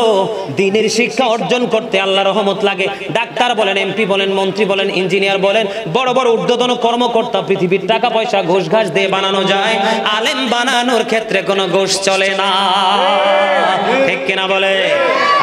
A: দ্বীনের শিক্ষা অর্জন করতে আল্লাহ রহমত লাগে। ডাক্তার বলেন, এমপি বলেন, মন্ত্রী বলেন, ইঞ্জিনিয়ার বলেন, বড় বড় ঊর্ধ্বতন কর্মকর্তা, পৃথিবীর টাকা পয়সা ঘুষ ঘাস দিয়ে বানানো যায়, আলেম বানানোর ক্ষেত্রে কোনো ঘুষ চলে না, ঠিক কিনা বলে?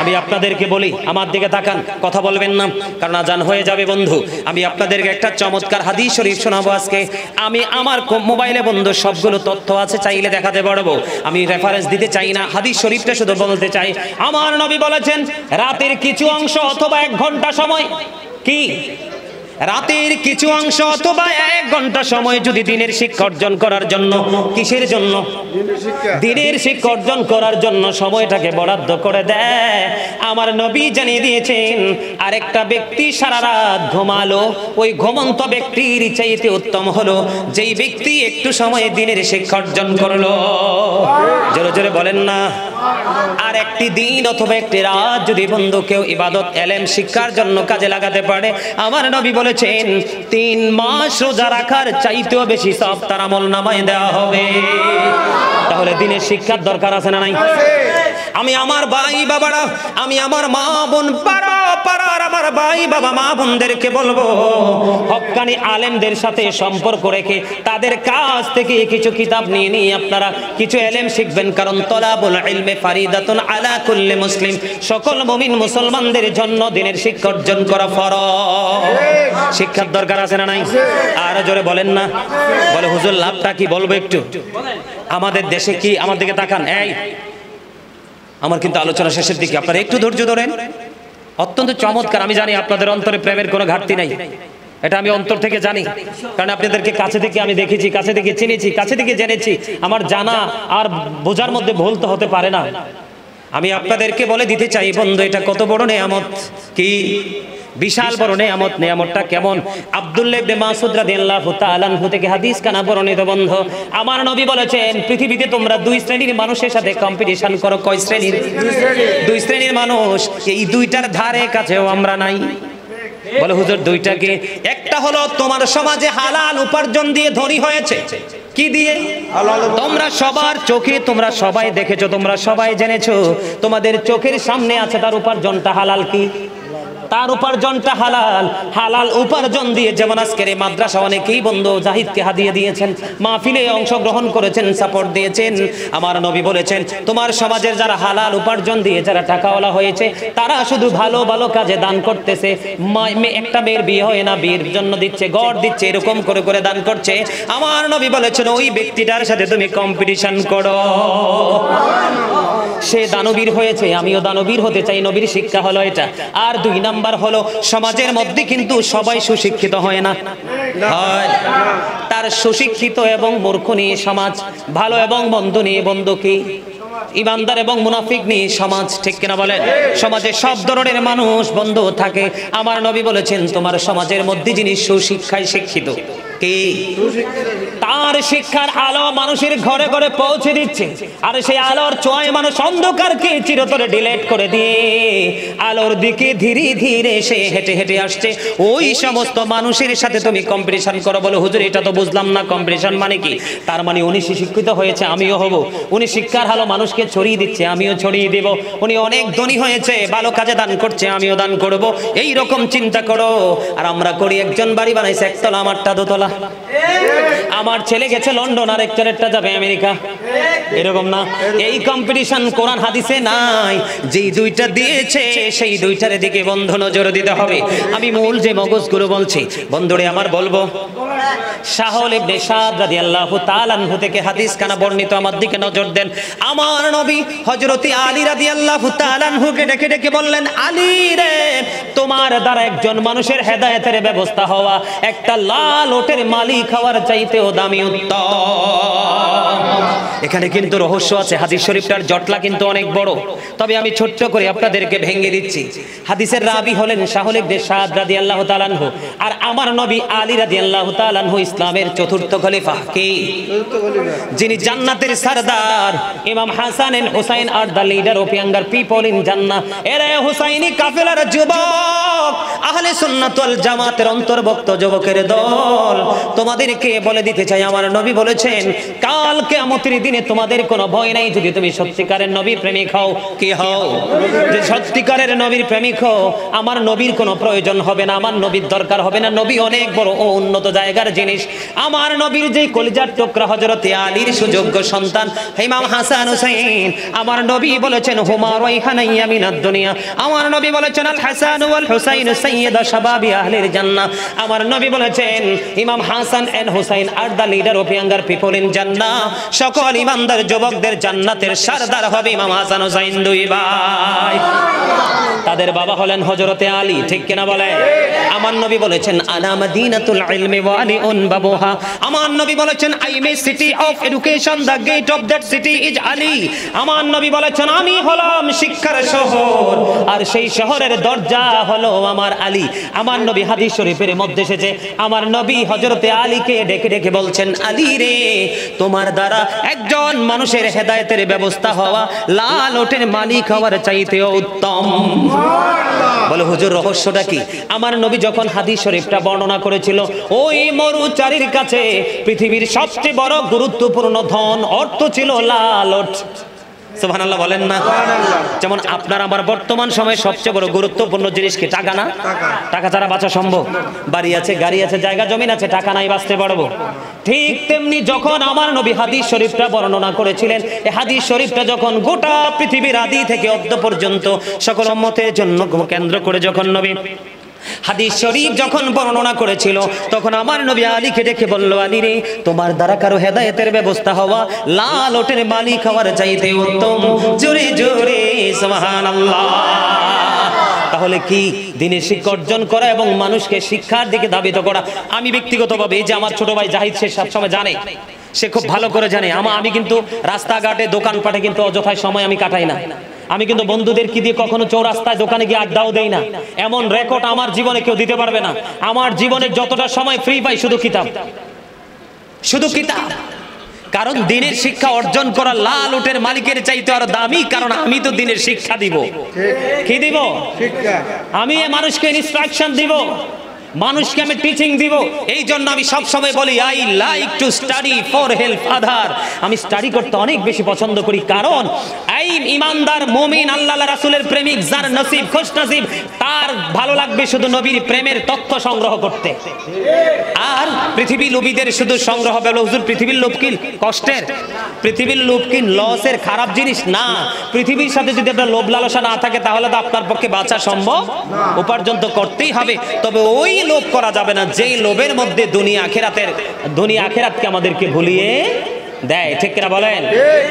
A: আমি আপনাদেরকে বলি, আমার দিকে তাকান, কথা বলবেন না, কারণ আজান হয়ে যাবে বন্ধু। আমি আপনাদেরকে একটা চমৎকার হাদিস শরীফ শোনাবো আজকে। আমি আমার মোবাইলে বন্ধু সবগুলো তথ্য আছে, চাইলে দেখাতে পারবো, আমি রেফারেন্স দিতে চাই না, হাদিস শরীফটা শুধু বলতে চাই। আমার নবী বলেছেন, রাতের কিছু অংশ অথবা 1 ঘন্টা সময়, কি রাতের কিছু অংশ অথবা 1 ঘন্টা সময় যদি দ্বীনের শিক্ষা অর্জন করার জন্য, কিসের জন্য? দ্বীনের শিক্ষা অর্জন করার জন্য সময়টাকে বরাদ্দ করে দেয়, আমার নবী জানিয়ে দিয়েছেন, আরেকটা ব্যক্তি সারা রাত ঘুমালো, ওই ঘুমন্ত ব্যক্তির চাইতে উত্তম হলো যেই ব্যক্তি একটু সময় দ্বীনের শিক্ষা অর্জন করলো। জোরে জোরে বলেন না। আর একটি দিন অথবা একটি রাত যদি বন্ধু কেউ ইবাদত এলেম শিক্ষার জন্য কাজে লাগাতে পারে, আমার নবী বলে বলেছেন 3 মাস রোজা রাখার চাইতেও বেশি সওয়াব তার আমলনামায় দেওয়া হবে। তাহলে দিনের শিক্ষার দরকার আছে না নাই? আমি আমার ভাই বাবারা, আমি আমার মা বোন পাড়ার আমার ভাই বাবা মা বোনদেরকে বলবো, হক্কানি আলেমদের সাথে সম্পর্ক রেখে তাদের কাছ থেকে কিছু কিতাব নিয়ে আপনারা কিছু ইলম শিখবেন। কারণ তলাবুল ইলমি ফারিদাতুন আলা কুল্লি মুসলিম, সকল মুমিন মুসলমানদের জন্য দিনের শিক্ষা অর্জন করা ফরজ। শিক্ষার দরকার আছে না নাই? আর জোরে বলেন না। বলে হুজুর লাভটা কি বলবো একটু? আমাদের দেশে কি, আমার দিকে তাকান, এই আমার কিন্তু আলোচনা শেষের দিকে, আপনারা একটু ধৈর্য ধরেন। অত্যন্ত চমৎকার। আমি জানি আপনাদের অন্তরে প্রেমের কোনো ঘাটতি নাই, এটা আমি অন্তর থেকে জানি, কারণ আপনাদেরকে কাছে থেকে আমি দেখেছি, কাছে থেকে চিনেছি, কাছে থেকে জেনেছি। আমার জানা আর বোঝার মধ্যে ভুল তো হতে পারে না। আমি আপনাদেরকে বলে দিতে চাই বন্ধু, এটা কত বড় নেয়ামত, কি বিশাল বড় নেয়ামত। নেয়ামতটা কেমন? আব্দুল্লাহ ইবনে মাসউদ রাদিয়াল্লাহু তাআলা আনহু থেকে হাদিস কানা বর্ণিত বন্ধু, আমার নবী বলেছেন পৃথিবীতে তোমরা 2 শ্রেণীর মানুষের সাথে কম্পিটিশন করো। কয় শ্রেণীর? 2 শ্রেণীর মানুষ। এই 2টার ধারে কাছেও আমরা নাই। বলে হুজুর 2টা কি? একটা হলো তোমার সমাজে হালাল উপার্জন দিয়ে ধনী হয়েছে। কি দিয়ে? তোমরা সবার চোখে, তোমরা সবাই দেখেছো, তোমরা সবাই জেনেছো, তোমাদের চোখের সামনে আছে তার উপার্জনটা হালাল। কি তার উপার্জনটা হালাল? হালাল উপার্জন দিয়ে যেমন আজকের এই মাদ্রাসা অনেকেই বন্ধু জাহিদকে হাদিয়া দিয়েছেন, মাহফিলে অংশগ্রহণ করেছেন, সাপোর্ট দিয়েছেন। আমার নবী বলেছেন তোমার সমাজের যারা হালাল উপার্জন দিয়ে যারা টাকাওয়ালা হয়েছে, তারা শুধু ভালো ভালো কাজে দান করতেছে। একটা মেয়ের বিয়ে হয় না, বিয়ের জন্য দিচ্ছে, গড় দিচ্ছে, এরকম করে করে দান করছে। আমার নবী বলেছেন ওই ব্যক্তিটার সাথে তুমি কম্পিটিশন করো। সে দানবীর হয়েছে, আমিও দানবীর হতে চাই। নবীর শিক্ষা হলো এটা। আর 2 নাম্বার হলো সমাজের মধ্যে কিন্তু সবাই সুশিক্ষিত হয় না, হয় তার সুশিক্ষিত এবং মূর্খ নিয়ে সমাজ, ভালো এবং মন্দ নিয়ে বন্ধু, কি ইমানদার এবং মুনাফিক নিয়ে সমাজ, ঠিক কিনা বলেন? সমাজে সব ধরনের মানুষ বন্ধু থাকে। আমার নবী বলেছেন তোমার সমাজের মধ্যে যিনি সুশিক্ষায় শিক্ষিত, কি তার শিক্ষার আলো মানুষের ঘরে ঘরে পৌঁছে দিচ্ছে, আর সেই আলোর ছোঁয়ায় মানুষ অন্ধকারকে চিরতরে ডিলিট করে দিয়ে আলোর দিকে ধীরে ধীরে সে হেঁটে হেঁটে আসছে। ওই সমস্ত মানুষের সাথে তুমি কম্পিটিশন করো। বলে হুজুর এটা তো বুঝলাম না, কম্পিটিশন মানে কি? তার মানে উনি শিক্ষিত হয়েছে, আমিও হব। উনি শিক্ষার আলো মানুষকে ছড়িয়ে দিচ্ছে, আমিও ছড়িয়ে দেব। উনি অনেক ধনী হয়েছে, ভালো কাজে দান করছে, আমিও দান করব। এই রকম চিন্তা করো। আর আমরা করি একজন বাড়ি বানাইছে একতলা, আমারটা দোতলা। আমার ছেলে গেছে লন্ডন, আর একটারেরটা যাবে আমেরিকা, এরকম না? এই কম্পিটিশন কোরআন হাদিসে নাই। যেই 2টা দিয়েছে সেই 2টার দিকে বন্ধু নজর দিতে হবে। আমি মূল যে মগজগুলো বলছি বন্ধুরে আমার বলবো, সাহল ইবনে সাদ রাদিয়াল্লাহু তাআলা আনহু থেকে হাদিস কানা বর্ণিত। আমার দিকে নজর দেন। আমার নবী হযরতে আলী রাদিয়াল্লাহু তাআলা আনহুকে ডেকে ডেকে বললেন, আলী রে, তোমার দ্বারা একজন মানুষের হেদায়েতের ব্যবস্থা হওয়া একটা লাল ওটের মালিক হওয়ার চাইতেও দামি উত্তম। এখানে কিন্তু রহস্য আছে। হাদিস শরীফটার জটলা কিন্তু অনেক বড়, তবে আমি ছোট্ট করে আপনাদেরকে ভেঙে দিচ্ছি। হাদিসের রাবি হলেন সাহল ইবনে সাদ রাদিয়াল্লাহু তাআলা আনহু, আর আমার নবী আলী রাদিয়াল্লাহু তাআলা আনহু ইসলামের চতুর্থ খলিফা। কি? যিনি জান্নাতের সরদার। Imam Hasan and Husain are the leader of younger people in জান্নাহ। এরা হুসাইনি কাফেলার যুবক, আহলে সুন্নাত ওয়াল জামাতের অন্তর্ভুক্ত যুবকের দল। তোমাদেরকে বলে দিতে চাই, আমার নবী বলেছেন কাল কিয়ামতের দিনে তোমাদের কোনো ভয় নাই যদি তুমি সত্যিকারের নবীর প্রেমিক হও। কি হও? যে সত্যিকারের নবীর প্রেমিক হও, আমার নবীর কোনো প্রয়োজন হবে না, আমার নবীর দরকার হবে না। নবী অনেক বড় ও উন্নত জায়গার জিনিস। আমার নবীর যে কলিজার টুকরা হযরতে আলীর সুযোগ্য সন্তান ইমাম হাসান হুসাইন, আমার নবী বলেছেন হুমা রাইহানাইয়া মিনাদ দুনিয়া। আমার নবী বলেছেন আল হাসান ওয়াল হুসাইন সাইয়্যিদা শাবাবি আহলিল জান্নাহ। আমার নবী বলেছেন Imam Hasan and Husain are the leader of younger people in জান্নাহ। সকল ইমানদার যুবকদের জান্নাতের সরদার হবে ইমাম হাসান হুসাইন, 2 ভাই। তাদের বাবা হলেন হযরতে আলী, ঠিক কিনা বলে? আমার নবী বলেছেন আনা মাদিনাতুল ইলমি ওয়া আলিউন বাবুহা। আমার নবী বলেছেন I am a city of education, the gate of that city is Ali. আমার নবী বলেছেন আমি হলাম শিক্ষার শহর, আর সেই শহরের দরজা হলো আমার আলী। আমার নবী হাদিস শরীফের মধ্যে এসেছে, আমার নবী হযরতে আলীকে ডেকে ডেকে বলছেন, আলী রে, তোমার দ্বারা একজন মানুষের হেদায়েতের ব্যবস্থা হওয়া লাল ওটের মালিক হওয়ার চাইতেও উত্তম। বলে হুজুর রহস্যটা কি? আমার নবী যখন হাদিস শরীফটা বর্ণনা করেছিল, ওই মরুচারীর কাছে পৃথিবীর সবচেয়ে বড় গুরুত্বপূর্ণ ধন অর্থ ছিল লাল ওট। সুবহানাল্লাহ বলেন না? যেমন আপনার আমার বর্তমান সময়ে সবচেয়ে বড় গুরুত্বপূর্ণ জিনিস কি? টাকা না? টাকা ছাড়া বাঁচা সম্ভব? বাড়ি আছে, গাড়ি আছে, জায়গা জমিন আছে, টাকা নাই বাঁচতে পারবো? ঠিক তেমনি যখন আমার নবী হাদিস শরীফটা বর্ণনা করেছিলেন, এই হাদিস শরীফটা যখন গোটা পৃথিবীর আদি থেকে অদ্য পর্যন্ত সকল উম্মতের জন্য কেন্দ্র করে যখন নবী হাদিস শরীফ যখন বর্ণনা করেছিল, তখন আমার নবী আলীকে ডেকে বলল, আলী রে, তোমার দ্বারা কারো হেদায়েতের ব্যবস্থা হওয়া লাল ওটের মালিক হওয়ার চাইতে উত্তম। জোরে জোরে সুবহানাল্লাহ। তাহলে কি দিনের শিক্ষা অর্জন করা এবং মানুষকে শিক্ষার দিকে ধাবিত করা। আমি ব্যক্তিগতভাবে এই যে আমার ছোট ভাই জাহিদ, সে সবসময় জানে, সে খুব ভালো করে জানে, আমি কিন্তু রাস্তাঘাটে দোকানপাটে কিন্তু অযথায় সময় আমি কাটাই না। আমি কিন্তু বন্ধুদের কি দিয়ে কখনো চৌরাস্তায় দোকানে গিয়ে আড্ডাও দেই না। এমন রেকর্ড আমার জীবনে কেউ দিতে পারবে না। আমার জীবনের যতটা সময় ফ্রি পাই শুধু কিতাব, শুধু কিতাব। কারণ দিনের শিক্ষা অর্জন করা লাল উটের মালিকের চাইতে আরো দামি, কারণ আমি তো দিনের শিক্ষা দিব। কি দিব? আমি মানুষকে ইনস্ট্রাকশন দিব, মানুষকে আমি টিচিং দিব। এই জন্য আমি সব সময় বলি, I like to study for help আদার। আমি স্টাডি করতে অনেক বেশি পছন্দ করি, কারণ এই ইমানদার মুমিন আল্লাহ রাসূলের প্রেমিক যার নসিব খুশ নসিব, তার ভালো লাগবে শুধু নবীর প্রেমের তথ্য সংগ্রহ করতে। আর পৃথিবী লোভীদের শুধু সংগ্রহ হবে, হুজুর পৃথিবীর লোভ কি কষ্টের? পৃথিবীর লোভ কি লসের, খারাপ জিনিস না। পৃথিবীর সাথে যদি একটা লোভ লালসা না থাকে, তাহলে তো আপনার পক্ষে বাঁচা সম্ভব। উপার্জন তো করতেই হবে, তবে ওই লোভ করা যাবে না যেই লোভের মধ্যে দুনিয়া আখিরাতকে আমাদেরকে ভুলিয়ে দেয়। ঠিক কিনা বলেন?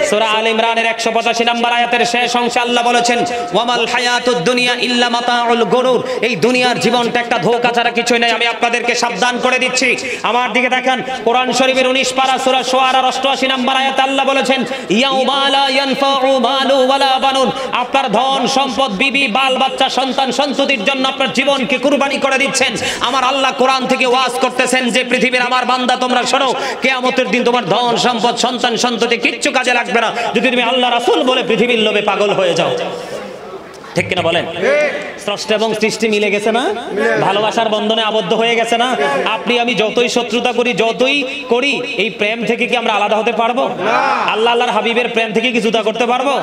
A: সূরা আলে ইমরানের 185 নম্বর আয়াতের শেষ অংশে আল্লাহ বলেছেন, ওয়ামাল হায়াতুদ দুনিয়া ইল্লা মাতাউল গুরুর। এই দুনিয়ার জীবনটা একটা ধোঁকা ছাড়া কিছুই নয়। আমি আপনাদেরকে সাবধান করে দিচ্ছি। আমার দিকে দেখেন, কোরআন শরীফের 19 পারা সূরা শুআরার 88 নম্বর আয়াতে আল্লাহ বলেছেন, ইয়াউমা লা ইয়ানফাউ মালু ওয়ালা বানুন। আপনার ধন সম্পদ, বিবি, বাল বাচ্চা, সন্তান সন্ততির জন্য আপনার জীবনকে কুরবানি করে দিচ্ছেন। আমার আল্লাহ কোরআন থেকে ওয়াজ করতেছেন যে পৃথিবীর আমার বান্দা তোমরা শোনো, কিয়ামতের দিন তোমার ধন সম্পদ, সন্তান সন্ততি কিচ্ছু কাজে লাগবে না যদি তুমি আল্লাহ রাসূল বলে পৃথিবীর লোভে পাগল হয়ে যাও। ঠিক কিনা বলেন? স্রষ্টা এবং সৃষ্টি মিলে গেছে না? ভালোবাসার বন্ধনে আবদ্ধ হয়ে গেছে না? আপনি আমি যতই শত্রুতা করি, যতই করি, এই প্রেম থেকে কি আমরা আলাদা হতে পারবো? আল্লাহ আল্লাহর হাবিবের প্রেম থেকে কি জুদা করতে পারবো?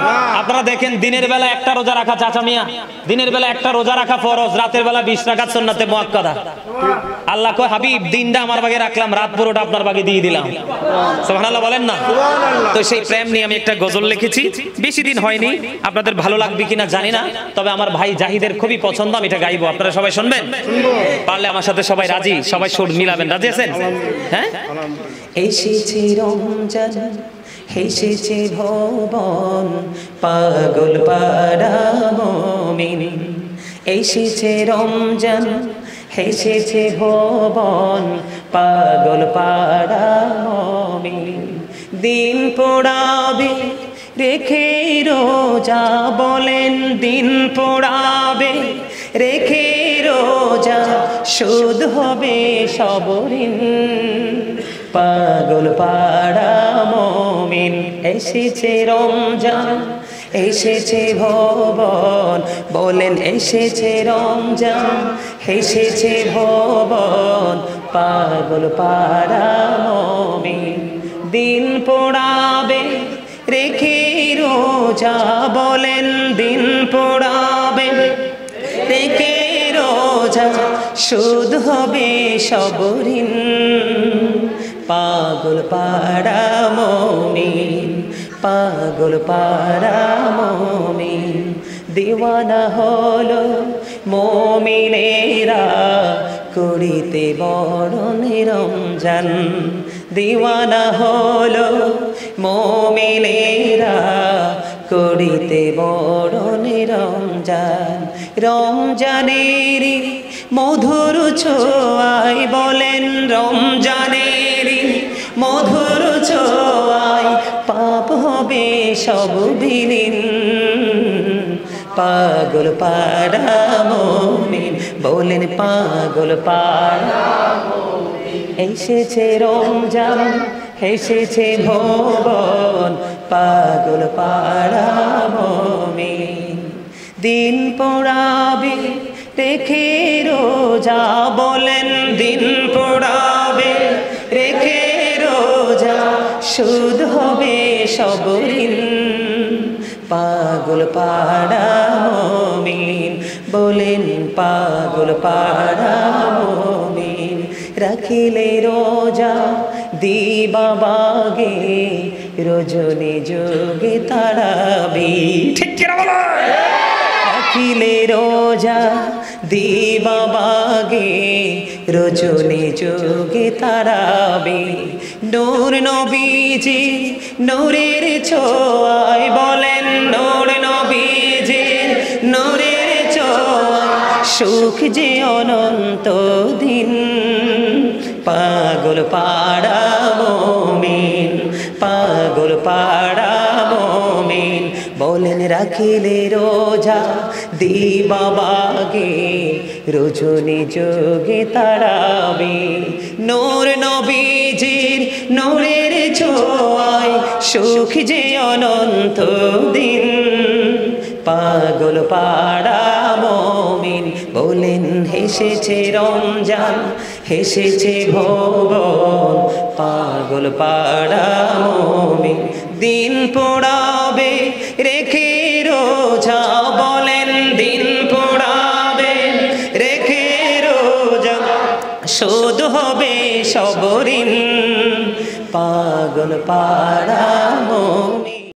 A: আপনারা দেখেন, দিনের বেলা একটা রোজা রাখা, চাচা মিয়া, দিনের বেলা একটা রোজা রাখা ফরজ, রাতের বেলা 20 রাকাত সুন্নাতে মুআক্কাদা। আল্লাহ কয়, হাবিব দিনটা আমার ভাগে রাখলাম, রাত পুরোটা আপনার ভাগে দিয়ে দিলাম। সুবহানাল্লাহ বলেন না? তো সেই প্রেম নিয়ে আমি একটা গজল লিখেছি, বেশি দিন হয়নি, আপনাদের ভালো লাগবে কিনা জানি না, তবে আমার ভাই জাহিদের খুবই পছন্দ, আমি এটা গাইবো। আপনারা সবাই শুনবেন? পারলে আমার সাথে সবাই রাজি, সবাই সুর মিলাবেন। রাজি আছেন? হ্যাঁ।
B: এসেছে রমজান, এসেছে ভুবন, পাগল পাড়া মুমিন। এসেছে রমজান, এসেছে ভুবন, পাগল পাড়া মুমিন। দিন পোড়াবে রেখে রোজা, বলেন দিন পোড়াবে রেখে রোজা, সুদ হবে সব ঋণ। পাগল পাড়া মুমিন। এসেছে রমজান, এসেছে ভুবন, বলেন এসেছে রমজান, এসেছে ভুবন, পাগল পাড়া মুমিন। দিন পোড়াবে রেখে রোজা, বলেন দিন পোড়াবে রেখে রোজা, সুদ হবে সব ঋণ। পাগল পাড়া মুমিন, পাগল পাড়া মুমিন। দিওয়ানা হলো মুমিনেরা করিতে বরণ রমজান। দিওয়ানা হলো মুমিনেরা করিতে বরণ রমজান। রমজানের মধুর ছোঁয়ায়, বলেন রমজানের মধুর ছোঁয়ায়, পাপ হবে সব বিলীন। পাগল পাড়া মুমিন বলেন পাগল পাড়া এসেছে রমজান এসেছে ভুবন পাগল পাড়া মুমিন দিন পোড়াবে রেখে রোজা বলেন দিন পোড়াবে রেখে রোজা সুদ হবে সব ঋণ পাগল পাড়া মুমিন বলেন পাগল পাড়া মুমিন রাখিলে রোজা দিবা বাগে রজনী যোগে তারাবি ঠিক কিনা বলো রাখিলে রোজা দিবা বাগে রজনী যোগে তারাবি নূর নবীজি নূরের ছোঁয়ায় বলেন নূর নবীজি নূরের ছোঁয়ায় সুখ যে অনন্ত দিন পাগল পাড়া মুমিন পাগল পাড়া মুমিন বলেন রাখিলে রোজা দিবা বাগে রজনী যোগে তারাবি নূর নবীজির নূরের ছোঁয়ায় সুখ যে অনন্ত দিন পাগল পাড়া মুমিন বলেন হেসেছে রমজান হেসেছে ভুবন পাগল পাড়া মুমিন দিন পোড়াবে রেখে রোজা বলেন দিন পোড়াবে রেখে রোজা শোধ হবে সব ঋণ পাগল পাড়া মুমিন